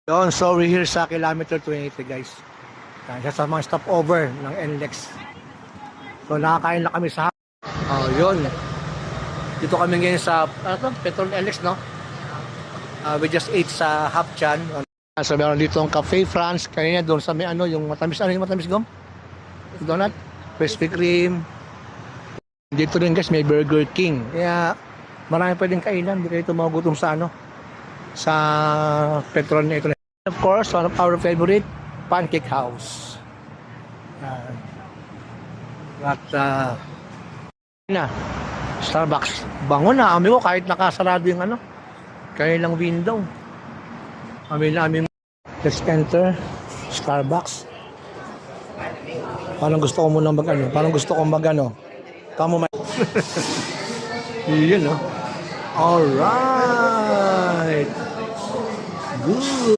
Yun, so we're here sa kilometer 23 guys. Yan, sa mga stopover ng NLEX. So nakakain na kami sa yun. Dito kami ngayon sa Petrol NLEX, no? We just ate sa Hapchan. So meron dito ang Cafe France. Kanina doon sa may yung matamis, yung matamis gum? Donut? Krispy Kreme. Dito rin guys, may Burger King. Kaya marami pwedeng kainan. Hindi kayo magugutom sa sa Petrol na ito. Of course, one of our favorite, Pancake House. At Starbucks. Bango na, amin ko kahit nakasarado yung kanilang window. Amin. Let's enter Starbucks. Parang gusto ko muna parang gusto ko kamo Yun, no? Alright. Good.